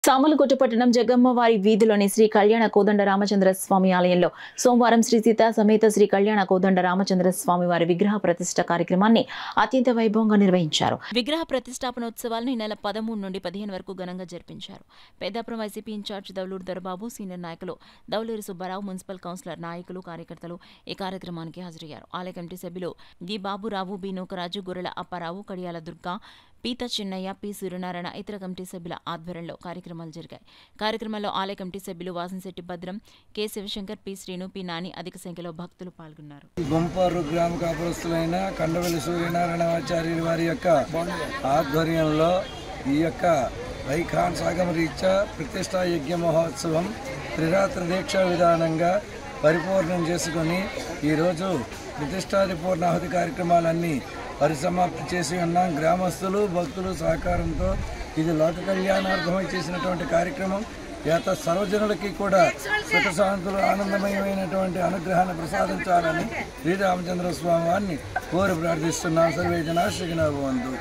సామలకోట పట్టణం జగమ్మవారి వీధిలోని శ్రీ కళ్యాణ కోదండ రామచంద్ర స్వామి ఆలయంలో సోమవారం శ్రీ సీతా సమేత శ్రీ కళ్యాణ కోదండ రామచంద్ర స్వామి వారి విగ్రహ ప్రతిష్ఠ కార్యక్రమాన్ని అత్యంత వైభవంగా నిర్వహించారు. విగ్రహ ప్రతిష్టాపనోత్సవాలను ఈ నెల 13 నుండి 15 వరకు ఘనంగా జరిపించారు. పెద్దాపురం వైసీపీ ఇన్ఛార్జ్ దౌలూరు దొరబాబు, సీనియర్ నాయకులు దౌలూరి సుబ్బారావు, మున్సిపల్ కౌన్సిలర్ నాయకులు, కార్యకర్తలు ఈ కార్యక్రమానికి హాజరయ్యారు. ఆలయ కమిటీ సభ్యులు డి బాబురావు, బి నూకరాజు, గొర్రెల అప్పారావు, కడియాల దుర్గా, పీత చిన్నయ్య, పి సూర్యనారాయణ ఇతర కమిటీ సభ్యుల ఆధ్వర్యంలో కార్యక్రమాలు జరిగాయి. కార్యక్రమంలో ఆలయ కమిటీ సభ్యులు Vasamsetti Bhadram, K Sivasankar, P Srinu, P Nani అధిక సంఖ్యలో భక్తులు పాల్గొన్నారు. బొంపారు గ్రామ కాపురస్తులైన కండవెల్లి సూర్యనారాయణాచార్యుల వారి యొక్క ఆధ్వర్యంలో ఈ యొక్క వైఖాన్ సాగమ రీత్యా ప్రతిష్టా యజ్ఞ మహోత్సవం త్రిరాత్రి దీక్షా విధానంగా పరిపూర్ణం చేసుకొని ఈరోజు ప్రతిష్టాది పూర్ణాహుతి కార్యక్రమాలన్నీ పరిసమాప్తి చేసి ఉన్నాం. గ్రామస్తులు భక్తులు సహకారంతో ఇది లోక కళ్యాణార్థమై చేసినటువంటి కార్యక్రమం. యాత సర్వజనులకి కూడా సుఖశాంతులు ఆనందమయమైనటువంటి అనుగ్రహాన్ని ప్రసాదించాలని శ్రీరామచంద్ర స్వామి వారిని కోరి ప్రార్థిస్తున్నాం. సర్వే జనా సుఖినో భవంతు.